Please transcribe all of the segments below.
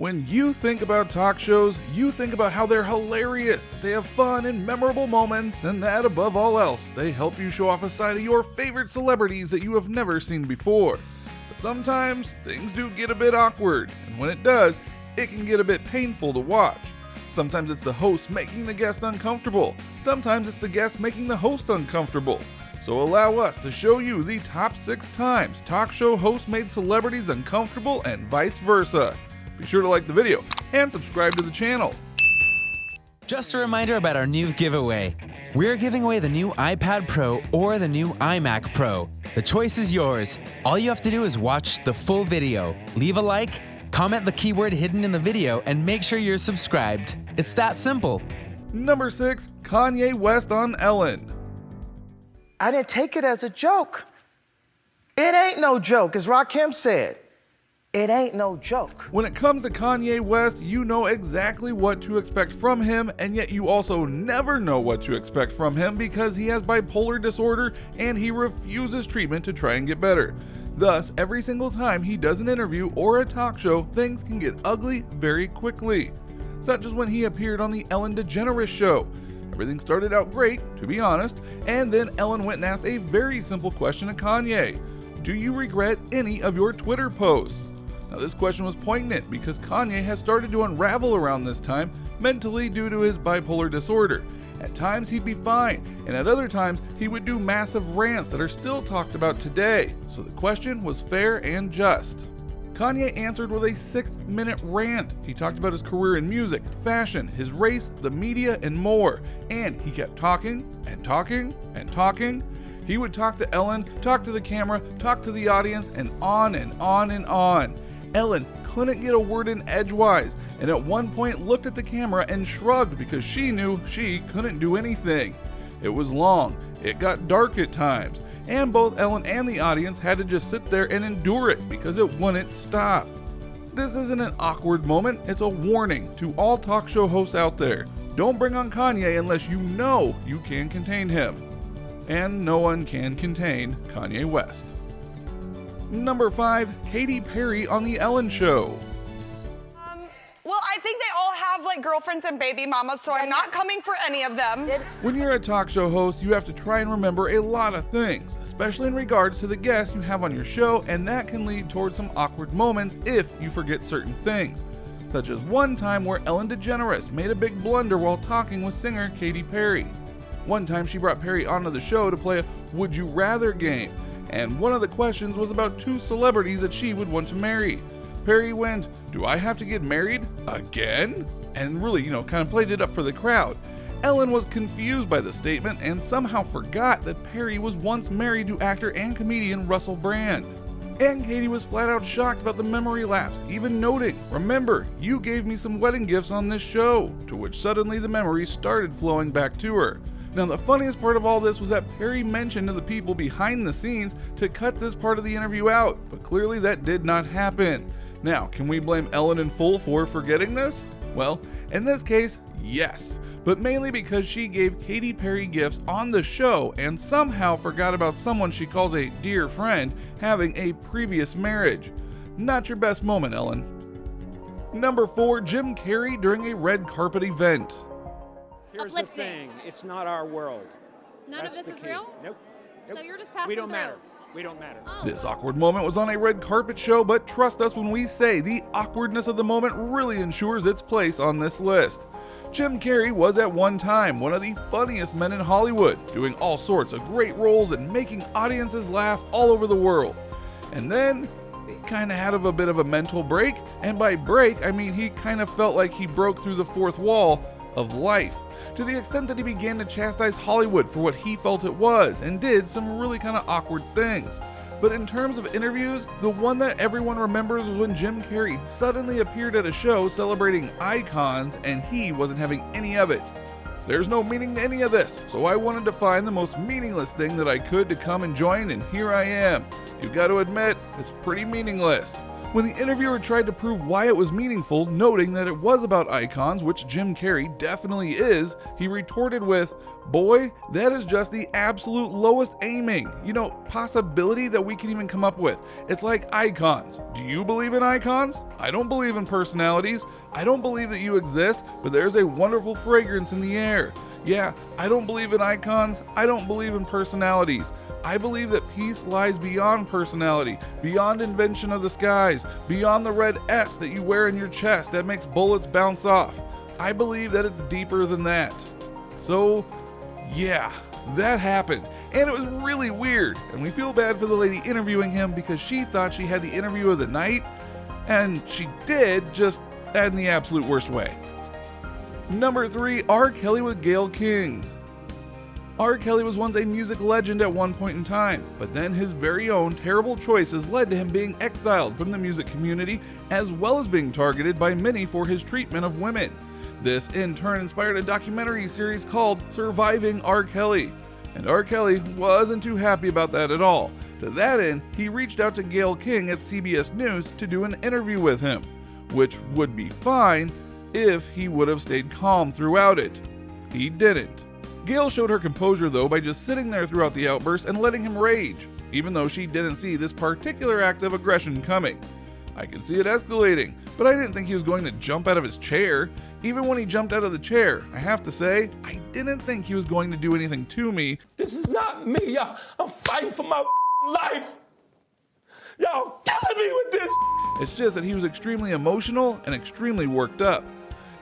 When you think about talk shows, you think about how they're hilarious, they have fun and memorable moments, and that above all else, they help you show off a side of your favorite celebrities that you have never seen before. But sometimes, things do get a bit awkward, and when it does, it can get a bit painful to watch. Sometimes it's the host making the guest uncomfortable, sometimes it's the guest making the host uncomfortable. So allow us to show you the top 6 times talk show hosts made celebrities uncomfortable and vice versa. Be sure to like the video and subscribe to the channel. Just a reminder about our new giveaway. We're giving away the new iPad Pro or the new iMac Pro. The choice is yours. All you have to do is watch the full video, leave a like, comment the keyword hidden in the video, and make sure you're subscribed. It's that simple. Number 6, Kanye West on Ellen. I didn't take it as a joke. It ain't no joke, as Rakim said. It ain't no joke. When it comes to Kanye West, you know exactly what to expect from him, and yet you also never know what to expect from him because he has bipolar disorder and he refuses treatment to try and get better. Thus, every single time he does an interview or a talk show, things can get ugly very quickly. Such as when he appeared on the Ellen DeGeneres show. Everything started out great, to be honest, and then Ellen went and asked a very simple question to Kanye. Do you regret any of your Twitter posts? Now this question was poignant because Kanye has started to unravel around this time mentally due to his bipolar disorder. At times he'd be fine, and at other times he would do massive rants that are still talked about today, so the question was fair and just. Kanye answered with a 6-minute rant. He talked about his career in music, fashion, his race, the media, and more, and he kept talking and talking and talking. He would talk to Ellen, talk to the camera, talk to the audience, and on and on and on. Ellen couldn't get a word in edgewise, and at one point looked at the camera and shrugged because she knew she couldn't do anything. It was long, it got dark at times, and both Ellen and the audience had to just sit there and endure it because it wouldn't stop. This isn't an awkward moment, it's a warning to all talk show hosts out there. Don't bring on Kanye unless you know you can contain him. And no one can contain Kanye West. Number 5, Katy Perry on The Ellen Show. Well, I think they all have like girlfriends and baby mamas, so I'm not coming for any of them. When you're a talk show host, you have to try and remember a lot of things, especially in regards to the guests you have on your show, and that can lead towards some awkward moments if you forget certain things. Such as one time where Ellen DeGeneres made a big blunder while talking with singer Katy Perry. One time she brought Perry onto the show to play a Would You Rather game, and one of the questions was about 2 celebrities that she would want to marry. Perry went, "Do I have to get married? Again?" And really, kind of played it up for the crowd. Ellen was confused by the statement and somehow forgot that Perry was once married to actor and comedian Russell Brand. And Katy was flat out shocked about the memory lapse, even noting, "Remember, you gave me some wedding gifts on this show," to which suddenly the memories started flowing back to her. Now the funniest part of all this was that Perry mentioned to the people behind the scenes to cut this part of the interview out, but clearly that did not happen. Now, can we blame Ellen in full for forgetting this? Well, in this case, yes, but mainly because she gave Katy Perry gifts on the show and somehow forgot about someone she calls a dear friend having a previous marriage. Not your best moment, Ellen. Number 4, Jim Carrey during a red carpet event. Here's the thing, it's not our world. None That's of this the is key. real? Nope. So you're just passing We don't through. matter. We don't matter. Oh. This awkward moment was on a red carpet show, but trust us when we say the awkwardness of the moment really ensures its place on this list. Jim Carrey was at one time one of the funniest men in Hollywood, doing all sorts of great roles and making audiences laugh all over the world. And then he kind of had a bit of a mental break, and by break I mean he kind of felt like he broke through the 4th wall of life, to the extent that he began to chastise Hollywood for what he felt it was, and did some really kind of awkward things. But in terms of interviews, the one that everyone remembers was when Jim Carrey suddenly appeared at a show celebrating icons, and he wasn't having any of it. There's no meaning to any of this, so I wanted to find the most meaningless thing that I could to come and join, and here I am. You've got to admit, it's pretty meaningless. When the interviewer tried to prove why it was meaningful, noting that it was about icons, which Jim Carrey definitely is, he retorted with, "Boy, that is just the absolute lowest aiming, possibility that we can even come up with. It's like icons. Do you believe in icons? I don't believe in personalities. I don't believe that you exist, but there's a wonderful fragrance in the air. Yeah, I don't believe in icons. I don't believe in personalities. I believe that peace lies beyond personality, beyond invention of the skies, beyond the red S that you wear in your chest that makes bullets bounce off. I believe that it's deeper than that." So, yeah, that happened, and it was really weird, and we feel bad for the lady interviewing him because she thought she had the interview of the night, and she did, just in the absolute worst way. Number 3, R. Kelly with Gayle King. R. Kelly was once a music legend at one point in time, but then his very own terrible choices led to him being exiled from the music community, as well as being targeted by many for his treatment of women. This in turn inspired a documentary series called Surviving R. Kelly, and R. Kelly wasn't too happy about that at all. To that end, he reached out to Gayle King at CBS News to do an interview with him, which would be fine if he would have stayed calm throughout it. He didn't. Gayle showed her composure though by just sitting there throughout the outburst and letting him rage, even though she didn't see this particular act of aggression coming. I could see it escalating, but I didn't think he was going to jump out of his chair. Even when he jumped out of the chair, I have to say, I didn't think he was going to do anything to me. This is not me, y'all. I'm fighting for my life. Y'all killing me with this. It's just that he was extremely emotional and extremely worked up.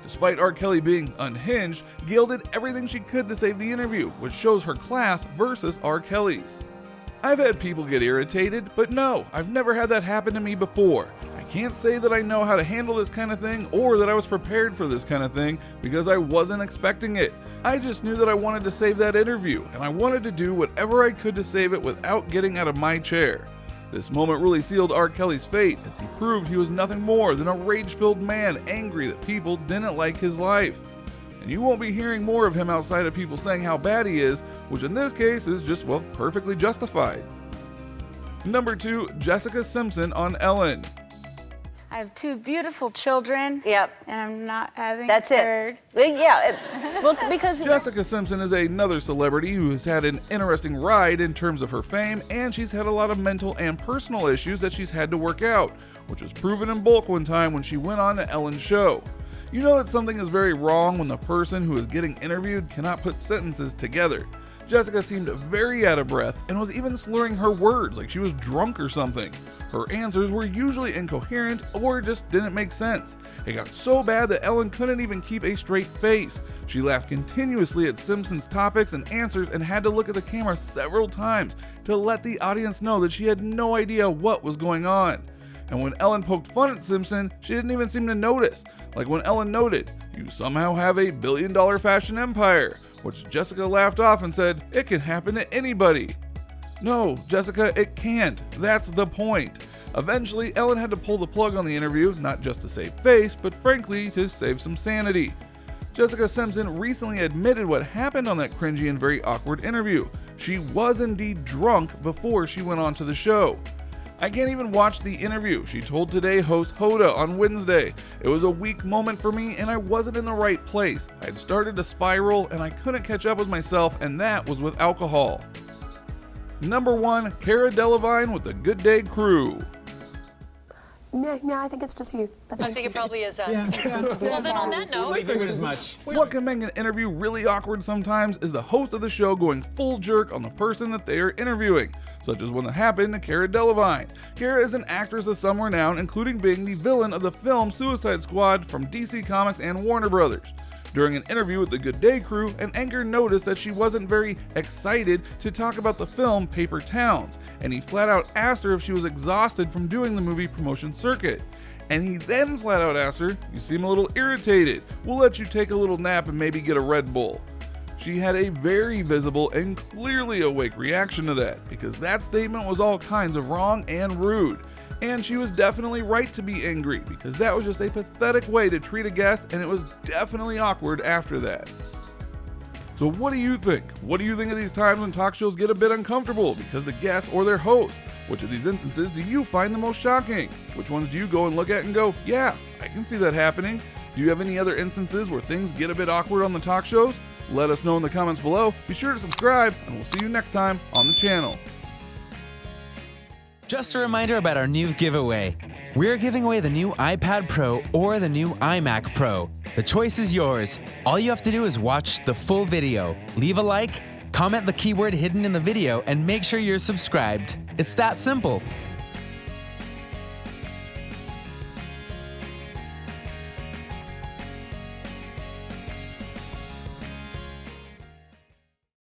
Despite R. Kelly being unhinged, Gayle did everything she could to save the interview, which shows her class versus R. Kelly's. I've had people get irritated, but no, I've never had that happen to me before. I can't say that I know how to handle this kind of thing or that I was prepared for this kind of thing because I wasn't expecting it. I just knew that I wanted to save that interview, and I wanted to do whatever I could to save it without getting out of my chair. This moment really sealed R. Kelly's fate, as he proved he was nothing more than a rage-filled man angry that people didn't like his life. And you won't be hearing more of him outside of people saying how bad he is, which in this case is just, perfectly justified. Number 2, Jessica Simpson on Ellen. I have 2 beautiful children. Yep. And I'm not having That's a third. it. Yeah. Well, because Jessica Simpson is another celebrity who has had an interesting ride in terms of her fame, and she's had a lot of mental and personal issues that she's had to work out, which was proven in bulk one time when she went on to Ellen's show. You know that something is very wrong when the person who is getting interviewed cannot put sentences together. Jessica seemed very out of breath and was even slurring her words like she was drunk or something. Her answers were usually incoherent or just didn't make sense. It got so bad that Ellen couldn't even keep a straight face. She laughed continuously at Simpson's topics and answers and had to look at the camera several times to let the audience know that she had no idea what was going on. And when Ellen poked fun at Simpson, she didn't even seem to notice. Like when Ellen noted, "You somehow have a billion-dollar fashion empire," which Jessica laughed off and said, "It can happen to anybody." No, Jessica, it can't. That's the point. Eventually, Ellen had to pull the plug on the interview, not just to save face, but frankly, to save some sanity. Jessica Simpson recently admitted what happened on that cringy and very awkward interview. She was indeed drunk before she went on to the show. "I can't even watch the interview," she told Today host Hoda on Wednesday. "It was a weak moment for me and I wasn't in the right place. I had started to spiral and I couldn't catch up with myself, and that was with alcohol." Number 1, Cara Delevingne with the Good Day Crew. Yeah, I think it's just you. I think it probably is us. Well, then on that note, We figured as much. What can make an interview really awkward sometimes is the host of the show going full jerk on the person that they are interviewing, such as when it happened to Cara Delevingne. Cara is an actress of some renown, including being the villain of the film Suicide Squad from DC Comics and Warner Brothers. During an interview with the Good Day Crew, an anchor noticed that she wasn't very excited to talk about the film Paper Towns, and he flat out asked her if she was exhausted from doing the movie promotion circuit. And he then flat out asked her, "You seem a little irritated. We'll let you take a little nap and maybe get a Red Bull." She had a very visible and clearly awake reaction to that, because that statement was all kinds of wrong and rude. And she was definitely right to be angry, because that was just a pathetic way to treat a guest, and it was definitely awkward after that. So what do you think? What do you think of these times when talk shows get a bit uncomfortable because the guest or their host Which of these instances do you find the most shocking? Which ones do you go and look at and go, yeah, I can see that happening? Do you have any other instances where things get a bit awkward on the talk shows? Let us know in the comments below. Be sure to subscribe, and we'll see you next time on the channel. Just a reminder about our new giveaway. We're giving away the new iPad Pro or the new iMac Pro. The choice is yours. All you have to do is watch the full video, leave a like, comment the keyword hidden in the video, and make sure you're subscribed. It's that simple.